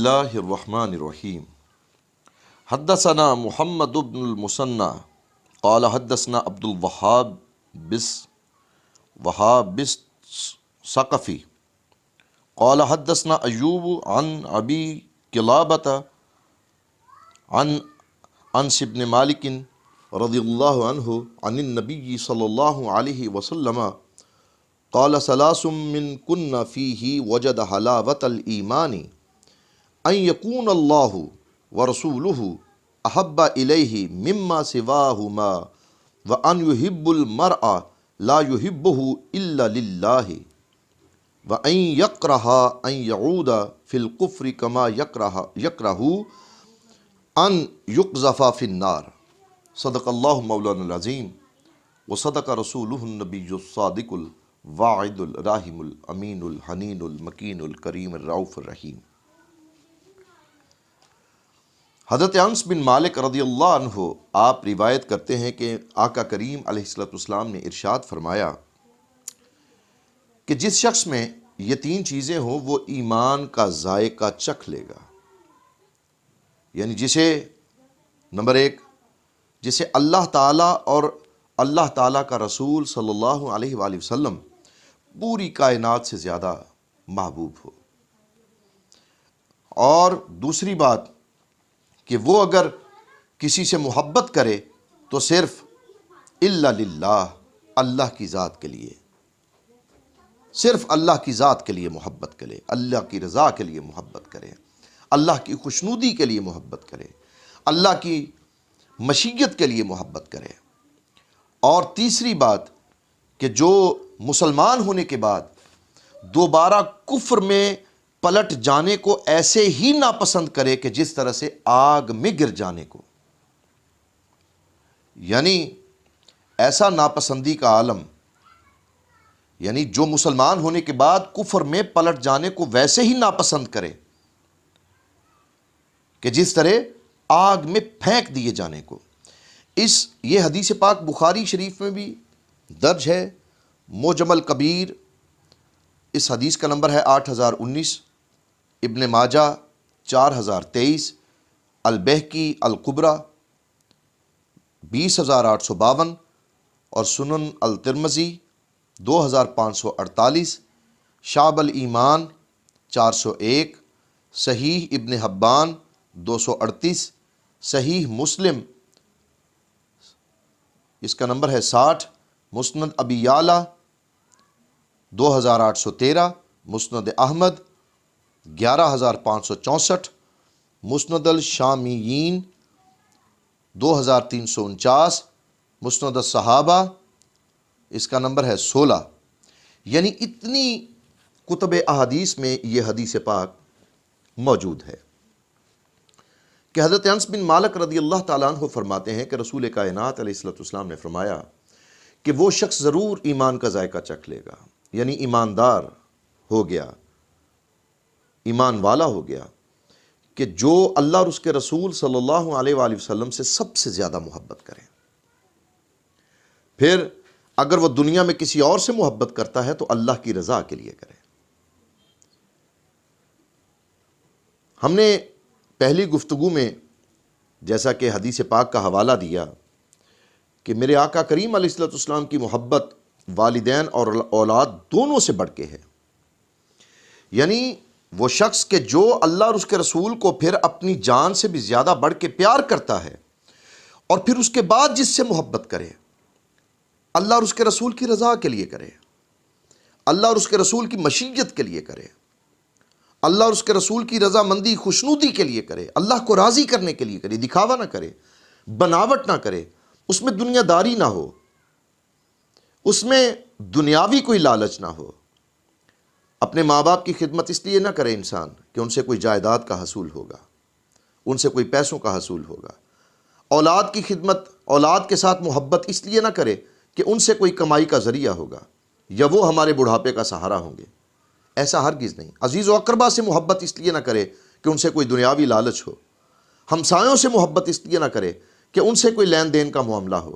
اللہ الرحمن الرحیم۔ حدثنا محمد بن المثنى قال حدثنا عبد الوهاب بس ثقفی قال حدثنا ایوب عن ابی قلابة عن انس بن مالک رضی اللہ عنہ عن النبی صلی اللہ علیہ وسلم قال ثلاث من کن فیہ وجد حلاوة الایمان ان یکون اللہ ورسولہ احب الیہ مما سواہما وان یحب المرء لا یحبہ الا للہ وان یکرہ ان یعود فی الکفر کما یکرہ ان یقذف فی النار۔ صدق اللہ مولانا العظیم وصدق رسولہ النبی الصادق الواعد الراحم الامین الحنین المکین الکریم الرؤوف الرحیم۔ حضرت انس بن مالک رضی اللہ عنہ آپ روایت کرتے ہیں کہ آقا کریم علیہ السلام نے ارشاد فرمایا کہ جس شخص میں یہ تین چیزیں ہوں وہ ایمان کا ذائقہ چکھ لے گا، یعنی جسے نمبر ایک جسے اللہ تعالیٰ اور اللہ تعالیٰ کا رسول صلی اللہ علیہ وآلہ وسلم پوری کائنات سے زیادہ محبوب ہو، اور دوسری بات کہ وہ اگر کسی سے محبت کرے تو صرف الا للہ، اللہ کی ذات کے لیے، صرف اللہ کی ذات کے لیے محبت کرے، اللہ کی رضا کے لیے محبت کرے، اللہ کی خوشنودی کے لیے محبت کرے، اللہ کی مشیت کے لیے محبت کرے۔ اور تیسری بات کہ جو مسلمان ہونے کے بعد دوبارہ کفر میں پلٹ جانے کو ایسے ہی ناپسند کرے کہ جس طرح سے آگ میں گر جانے کو، یعنی ایسا ناپسندی کا عالم، یعنی جو مسلمان ہونے کے بعد کفر میں پلٹ جانے کو ویسے ہی ناپسند کرے کہ جس طرح آگ میں پھینک دیے جانے کو۔ یہ حدیث پاک بخاری شریف میں بھی درج ہے، معجم الکبیر اس حدیث کا نمبر ہے 8019، ابن ماجہ 4023، البیہقی الکبریٰ 20852 اور سنن الترمذی 2548، شعب الایمان 401، صحیح ابن حبان 238، صحیح مسلم اس کا نمبر ہے 60، مسند ابی یعلیٰ 2813، مسند احمد 11564، مسند الشامیین 2349، مسند الصحابہ اس کا نمبر ہے 16۔ یعنی اتنی کتب احادیث میں یہ حدیث پاک موجود ہے کہ حضرت انس بن مالک رضی اللہ تعالیٰ عنہ فرماتے ہیں کہ رسول کائنات علیہ السلام نے فرمایا کہ وہ شخص ضرور ایمان کا ذائقہ چکھ لے گا، یعنی ایماندار ہو گیا، ایمان والا ہو گیا، کہ جو اللہ اور اس کے رسول صلی اللہ علیہ وآلہ وسلم سے سب سے زیادہ محبت کرے۔ پھر اگر وہ دنیا میں کسی اور سے محبت کرتا ہے تو اللہ کی رضا کے لیے کرے۔ ہم نے پہلی گفتگو میں جیسا کہ حدیث پاک کا حوالہ دیا کہ میرے آقا کریم علیہ السلام کی محبت والدین اور اولاد دونوں سے بڑھ کے ہے، یعنی وہ شخص کہ جو اللہ اور اس کے رسول کو پھر اپنی جان سے بھی زیادہ بڑھ کے پیار کرتا ہے، اور پھر اس کے بعد جس سے محبت کرے اللہ اور اس کے رسول کی رضا کے لیے کرے، اللہ اور اس کے رسول کی مشیت کے لیے کرے، اللہ اور اس کے رسول کی رضا مندی خوشنودی کے لیے کرے، اللہ کو راضی کرنے کے لیے کرے، دکھاوا نہ کرے، بناوٹ نہ کرے، اس میں دنیا داری نہ ہو، اس میں دنیاوی کوئی لالچ نہ ہو۔ اپنے ماں باپ کی خدمت اس لیے نہ کرے انسان کہ ان سے کوئی جائیداد کا حصول ہوگا، ان سے کوئی پیسوں کا حصول ہوگا۔ اولاد کی خدمت، اولاد کے ساتھ محبت اس لیے نہ کرے کہ ان سے کوئی کمائی کا ذریعہ ہوگا یا وہ ہمارے بڑھاپے کا سہارا ہوں گے، ایسا ہرگز نہیں۔ عزیز و اقربا سے محبت اس لیے نہ کرے کہ ان سے کوئی دنیاوی لالچ ہو، ہمسایوں سے محبت اس لیے نہ کرے کہ ان سے کوئی لین دین کا معاملہ ہو،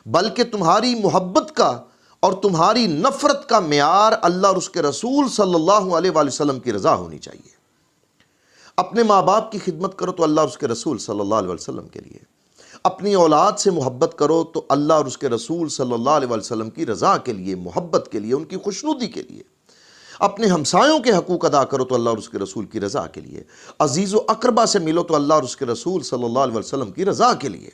بلکہ تمہاری محبت کا اور تمہاری نفرت کا معیار اللہ اور اس کے رسول صلی اللہ علیہ وآلہ وسلم کی رضا ہونی چاہیے۔ اپنے ماں باپ کی خدمت کرو تو اللہ اور اس کے رسول صلی اللہ علیہ وسلم کے لیے، اپنی اولاد سے محبت کرو تو اللہ اور اس کے رسول صلی اللہ علیہ وسلم کی رضا کے لیے، محبت کے لیے، ان کی خوشنودی کے لیے، اپنے ہمسایوں کے حقوق ادا کرو تو اللہ اور اس کے رسول کی رضا کے لیے، عزیز و اقربا سے ملو تو اللہ اور اس کے رسول صلی اللہ علیہ وسلم کی رضا کے لیے،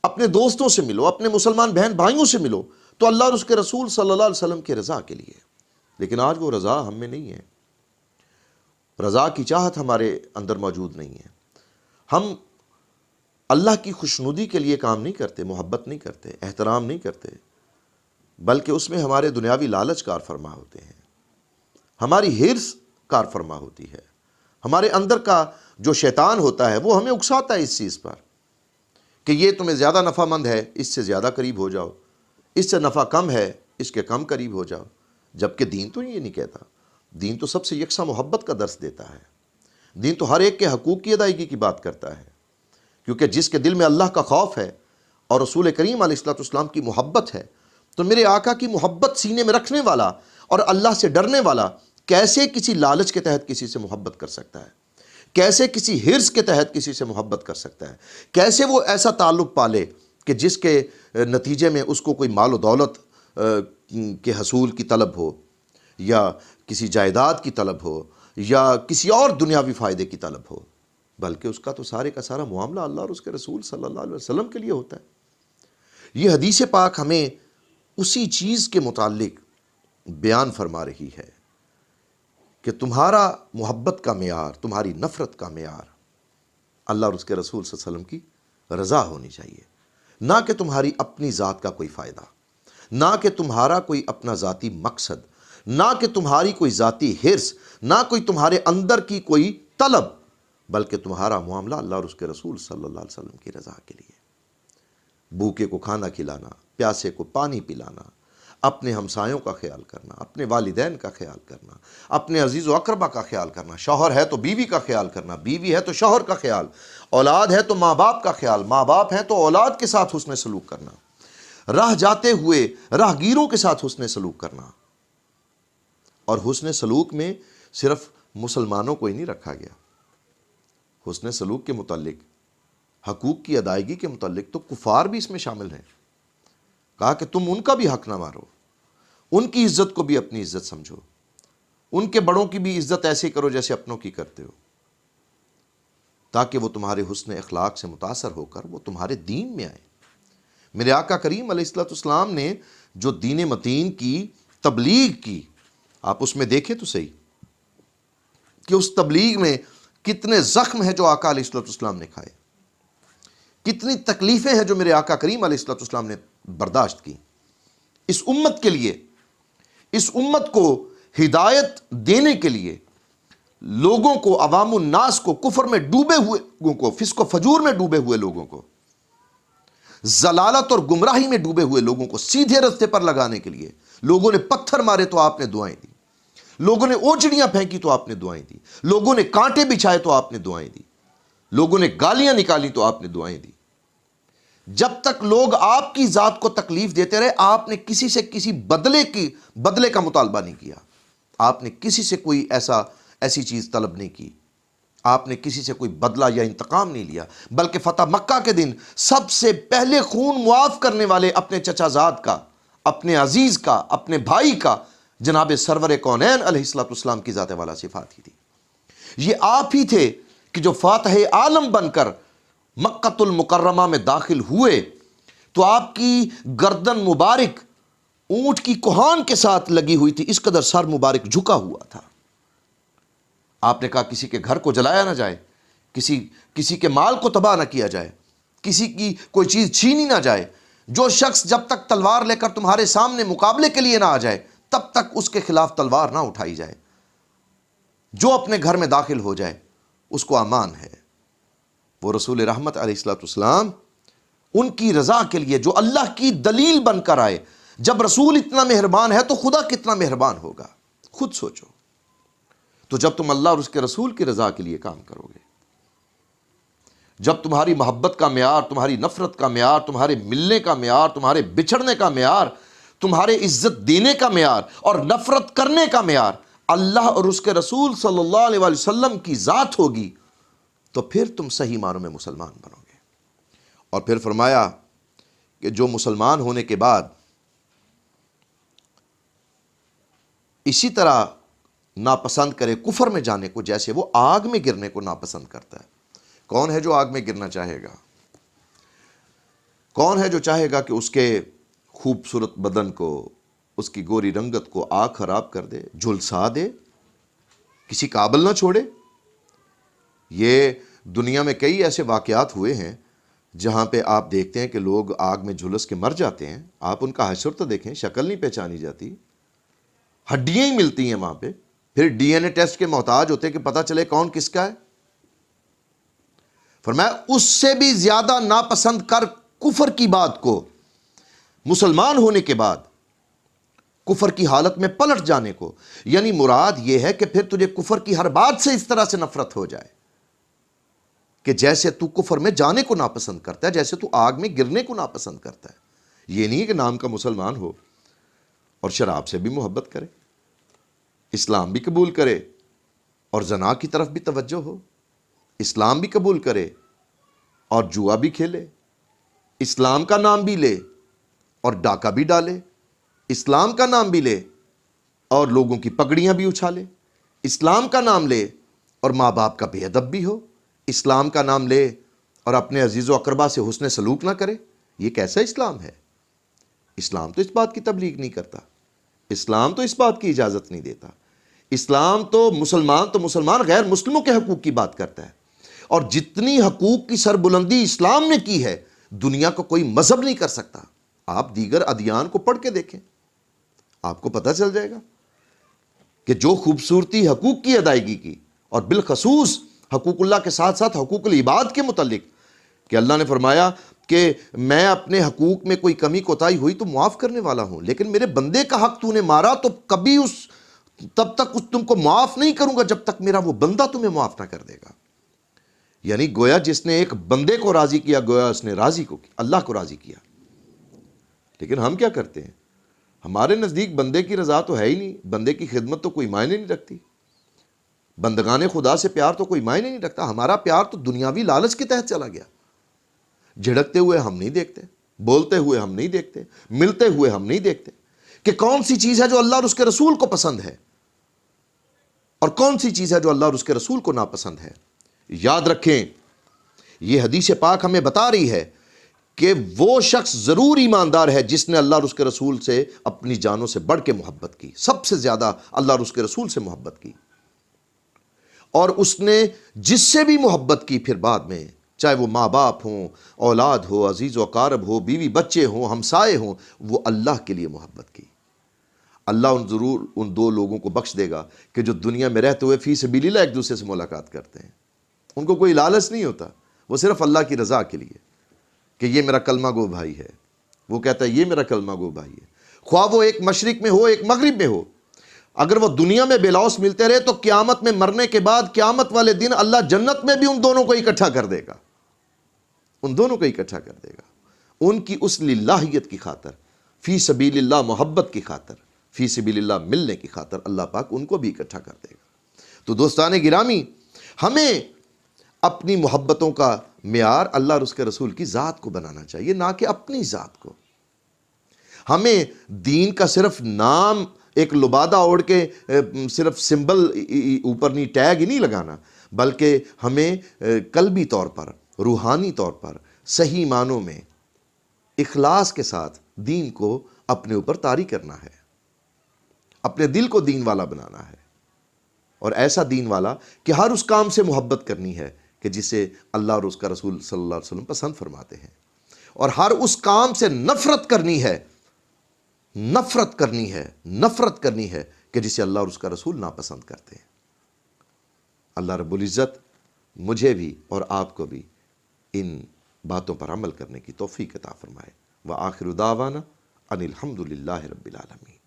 اپنے دوستوں سے ملو، اپنے مسلمان بہن بھائیوں سے ملو تو اللہ اور اس کے رسول صلی اللہ علیہ وسلم کی رضا کے لیے۔ لیکن آج وہ رضا ہم میں نہیں ہے، رضا کی چاہت ہمارے اندر موجود نہیں ہے۔ ہم اللہ کی خوشنودی کے لیے کام نہیں کرتے، محبت نہیں کرتے، احترام نہیں کرتے، بلکہ اس میں ہمارے دنیاوی لالچ کار فرما ہوتے ہیں، ہماری حرص کار فرما ہوتی ہے، ہمارے اندر کا جو شیطان ہوتا ہے وہ ہمیں اکساتا ہے اس چیز پر کہ یہ تمہیں زیادہ نفع مند ہے، اس سے زیادہ قریب ہو جاؤ، اس سے نفع کم ہے، اس کے کم قریب ہو جاؤ، جبکہ دین تو یہ نہیں کہتا۔ دین تو سب سے یکساں محبت کا درس دیتا ہے، دین تو ہر ایک کے حقوق کی ادائیگی کی بات کرتا ہے، کیونکہ جس کے دل میں اللہ کا خوف ہے اور رسول کریم علیہ الصلوۃ والسلام کی محبت ہے تو میرے آقا کی محبت سینے میں رکھنے والا اور اللہ سے ڈرنے والا کیسے کسی لالچ کے تحت کسی سے محبت کر سکتا ہے، کیسے کسی حرص کے تحت کسی سے محبت کر سکتا ہے، کیسے وہ ایسا تعلق پالے کہ جس کے نتیجے میں اس کو کوئی مال و دولت کے حصول کی طلب ہو، یا کسی جائیداد کی طلب ہو، یا کسی اور دنیاوی فائدے کی طلب ہو، بلکہ اس کا تو سارے کا سارا معاملہ اللہ اور اس کے رسول صلی اللہ علیہ وسلم کے لیے ہوتا ہے۔ یہ حدیث پاک ہمیں اسی چیز کے متعلق بیان فرما رہی ہے کہ تمہارا محبت کا معیار، تمہاری نفرت کا معیار اللہ اور اس کے رسول صلی اللہ علیہ وسلم کی رضا ہونی چاہیے، نہ کہ تمہاری اپنی ذات کا کوئی فائدہ، نہ کہ تمہارا کوئی اپنا ذاتی مقصد، نہ کہ تمہاری کوئی ذاتی حرص، نہ کوئی تمہارے اندر کی کوئی طلب، بلکہ تمہارا معاملہ اللہ اور اس کے رسول صلی اللہ علیہ وسلم کی رضا کے لیے۔ بھوکے کو کھانا کھلانا، پیاسے کو پانی پلانا، اپنے ہمسایوں کا خیال کرنا، اپنے والدین کا خیال کرنا، اپنے عزیز و اقربا کا خیال کرنا، شوہر ہے تو بیوی کا خیال کرنا، بیوی ہے تو شوہر کا خیال، اولاد ہے تو ماں باپ کا خیال، ماں باپ ہیں تو اولاد کے ساتھ حسن سلوک کرنا، راہ جاتے ہوئے راہ گیروں کے ساتھ حسن سلوک کرنا۔ اور حسن سلوک میں صرف مسلمانوں کو ہی نہیں رکھا گیا، حسن سلوک کے متعلق، حقوق کی ادائیگی کے متعلق تو کفار بھی اس میں شامل ہیں۔ کہا کہ تم ان کا بھی حق نہ مارو، ان کی عزت کو بھی اپنی عزت سمجھو، ان کے بڑوں کی بھی عزت ایسے کرو جیسے اپنوں کی کرتے ہو، تاکہ وہ تمہارے حسن اخلاق سے متاثر ہو کر وہ تمہارے دین میں آئے۔ میرے آقا کریم علیہ الصلوۃ والسلام نے جو دین متین کی تبلیغ کی، آپ اس میں دیکھیں تو صحیح کہ اس تبلیغ میں کتنے زخم ہیں جو آقا علیہ الصلوۃ والسلام نے کھائے، کتنی تکلیفیں ہیں جو میرے آقا کریم علیہ الصلوۃ والسلام نے برداشت کی اس امت کے لیے، اس امت کو ہدایت دینے کے لیے، لوگوں کو، عوام الناس کو، کفر میں ڈوبے ہوئے لوگوں کو، فسق و فجور میں ڈوبے ہوئے لوگوں کو، ضلالت اور گمراہی میں ڈوبے ہوئے لوگوں کو سیدھے راستے پر لگانے کے لیے۔ لوگوں نے پتھر مارے تو آپ نے دعائیں دی، لوگوں نے اوجڑیاں پھینکی تو آپ نے دعائیں دی، لوگوں نے کانٹے بچھائے تو آپ نے دعائیں دی، لوگوں نے گالیاں نکالی تو آپ نے دعائیں دی۔ جب تک لوگ آپ کی ذات کو تکلیف دیتے رہے، آپ نے کسی سے کسی بدلے کا مطالبہ نہیں کیا، آپ نے کسی سے کوئی ایسی چیز طلب نہیں کی، آپ نے کسی سے کوئی بدلہ یا انتقام نہیں لیا، بلکہ فتح مکہ کے دن سب سے پہلے خون معاف کرنے والے اپنے چچا زاد کا، اپنے عزیز کا، اپنے بھائی کا جناب سرور کونین علیہ الصلوۃ والسلام کی ذات والا صفات ہی تھی۔ یہ آپ ہی تھے کہ جو فاتح عالم بن کر مکۃ المکرمہ میں داخل ہوئے تو آپ کی گردن مبارک اونٹ کی کوہان کے ساتھ لگی ہوئی تھی، اس قدر سر مبارک جھکا ہوا تھا۔ آپ نے کہا کسی کے گھر کو جلایا نہ جائے، کسی کے مال کو تباہ نہ کیا جائے، کسی کی کوئی چیز چھینی نہ جائے، جو شخص جب تک تلوار لے کر تمہارے سامنے مقابلے کے لیے نہ آ جائے تب تک اس کے خلاف تلوار نہ اٹھائی جائے، جو اپنے گھر میں داخل ہو جائے اس کو امان ہے۔ وہ رسول رحمت علیہ الصلوۃ والسلام ان کی رضا کے لیے جو اللہ کی دلیل بن کر آئے، جب رسول اتنا مہربان ہے تو خدا کتنا مہربان ہوگا، خود سوچو۔ تو جب تم اللہ اور اس کے رسول کی رضا کے لیے کام کرو گے، جب تمہاری محبت کا معیار، تمہاری نفرت کا معیار، تمہارے ملنے کا معیار، تمہارے بچھڑنے کا معیار، تمہارے عزت دینے کا معیار اور نفرت کرنے کا معیار اللہ اور اس کے رسول صلی اللہ علیہ وآلہ وسلم کی ذات ہوگی تو پھر تم صحیح معنوں میں مسلمان بنو گے۔ اور پھر فرمایا کہ جو مسلمان ہونے کے بعد اسی طرح ناپسند کرے کفر میں جانے کو جیسے وہ آگ میں گرنے کو ناپسند کرتا ہے۔ کون ہے جو آگ میں گرنا چاہے گا؟ کون ہے جو چاہے گا کہ اس کے خوبصورت بدن کو، اس کی گوری رنگت کو آگ خراب کر دے، جھلسا دے، کسی قابل نہ چھوڑے؟ یہ دنیا میں کئی ایسے واقعات ہوئے ہیں جہاں پہ آپ دیکھتے ہیں کہ لوگ آگ میں جھلس کے مر جاتے ہیں۔ آپ ان کا حشر تو دیکھیں، شکل نہیں پہچانی جاتی، ہڈیاں ہی ملتی ہیں وہاں پہ، پھر ڈی این اے ٹیسٹ کے محتاج ہوتے ہیں کہ پتہ چلے کون کس کا ہے۔ فرمایا اس سے بھی زیادہ ناپسند کر کفر کی بات کو، مسلمان ہونے کے بعد کفر کی حالت میں پلٹ جانے کو۔ یعنی مراد یہ ہے کہ پھر تجھے کفر کی ہر بات سے اس طرح سے نفرت ہو جائے کہ جیسے تو کفر میں جانے کو ناپسند کرتا ہے، جیسے تو آگ میں گرنے کو ناپسند کرتا ہے۔ یہ نہیں کہ نام کا مسلمان ہو اور شراب سے بھی محبت کرے، اسلام بھی قبول کرے اور زنا کی طرف بھی توجہ ہو، اسلام بھی قبول کرے اور جوا بھی کھیلے، اسلام کا نام بھی لے اور ڈاکہ بھی ڈالے، اسلام کا نام بھی لے اور لوگوں کی پگڑیاں بھی اچھالے، اسلام کا نام لے اور ماں باپ کا بے ادب بھی ہو، اسلام کا نام لے اور اپنے عزیز و اقربا سے حسن سلوک نہ کرے۔ یہ کیسا اسلام ہے؟ اسلام تو اس بات کی تبلیغ نہیں کرتا، اسلام تو اس بات کی اجازت نہیں دیتا۔ اسلام تو مسلمان غیر مسلموں کے حقوق کی بات کرتا ہے، اور جتنی حقوق کی سربلندی اسلام نے کی ہے دنیا کو کوئی مذہب نہیں کر سکتا۔ آپ دیگر ادیان کو پڑھ کے دیکھیں، آپ کو پتہ چل جائے گا کہ جو خوبصورتی حقوق کی ادائیگی کی، اور بالخصوص حقوق اللہ کے ساتھ ساتھ حقوق العباد کے متعلق، کہ اللہ نے فرمایا کہ میں اپنے حقوق میں کوئی کمی کوتاہی ہوئی تو معاف کرنے والا ہوں، لیکن میرے بندے کا حق تو نے مارا تو کبھی تب تک تم کو معاف نہیں کروں گا جب تک میرا وہ بندہ تمہیں معاف نہ کر دے گا۔ یعنی گویا جس نے ایک بندے کو راضی کیا، گویا اس نے راضی کو اللہ کو راضی کیا۔ لیکن ہم کیا کرتے ہیں؟ ہمارے نزدیک بندے کی رضا تو ہے ہی نہیں، بندے کی خدمت تو کوئی معنی نہیں رکھتی، بندگان خدا سے پیار تو کوئی معنی نہیں رکھتا۔ ہمارا پیار تو دنیاوی لالچ کے تحت چلا گیا۔ جھڑکتے ہوئے ہم نہیں دیکھتے، بولتے ہوئے ہم نہیں دیکھتے، ملتے ہوئے ہم نہیں دیکھتے کہ کون سی چیز ہے جو اللہ اور اس کے رسول کو پسند ہے اور کون سی چیز ہے جو اللہ اور اس کے رسول کو ناپسند ہے۔ یاد رکھیں، یہ حدیث پاک ہمیں بتا رہی ہے کہ وہ شخص ضرور ایماندار ہے جس نے اللہ اور اس کے رسول سے اپنی جانوں سے بڑھ کے محبت کی، سب سے زیادہ اللہ اور اس کے رسول سے محبت کی، اور اس نے جس سے بھی محبت کی پھر بعد میں، چاہے وہ ماں باپ ہوں، اولاد ہو، عزیز و اقارب ہو، بیوی بچے ہوں، ہمسائے ہوں، وہ اللہ کے لیے محبت کی۔ اللہ ضرور ان دو لوگوں کو بخش دے گا کہ جو دنیا میں رہتے ہوئے فی سبیل اللہ ایک دوسرے سے ملاقات کرتے ہیں، ان کو کوئی لالچ نہیں ہوتا، وہ صرف اللہ کی رضا کے لیے کہ یہ میرا کلمہ گو بھائی ہے، وہ کہتا ہے یہ میرا کلمہ گو بھائی ہے، خواہ وہ ایک مشرق میں ہو ایک مغرب میں ہو، اگر وہ دنیا میں بے لوث ملتے رہے تو قیامت میں مرنے کے بعد قیامت والے دن اللہ جنت میں بھی ان دونوں کو اکٹھا کر دے گا، ان دونوں کو اکٹھا کر دے گا، ان کی اس للہیت کی خاطر، فی سبیل اللہ محبت کی خاطر، فی سبیل اللہ ملنے کی خاطر اللہ پاک ان کو بھی اکٹھا کر دے گا۔ تو دوستان گرامی، ہمیں اپنی محبتوں کا معیار اللہ اور اس کے رسول کی ذات کو بنانا چاہیے، نہ کہ اپنی ذات کو۔ ہمیں دین کا صرف نام ایک لبادہ اوڑھ کے صرف سمبل اوپر نہیں، ٹیگ ہی نہیں لگانا، بلکہ ہمیں قلبی طور پر، روحانی طور پر، صحیح معنوں میں اخلاص کے ساتھ دین کو اپنے اوپر طاری کرنا ہے، اپنے دل کو دین والا بنانا ہے، اور ایسا دین والا کہ ہر اس کام سے محبت کرنی ہے کہ جسے اللہ اور اس کا رسول صلی اللہ علیہ وسلم پسند فرماتے ہیں، اور ہر اس کام سے نفرت کرنی ہے کہ جسے اللہ اور اس کا رسول ناپسند کرتے ہیں۔ اللہ رب العزت مجھے بھی اور آپ کو بھی ان باتوں پر عمل کرنے کی توفیق عطا فرمائے۔ وآخر دعوانا ان الحمد للہ رب العالمین۔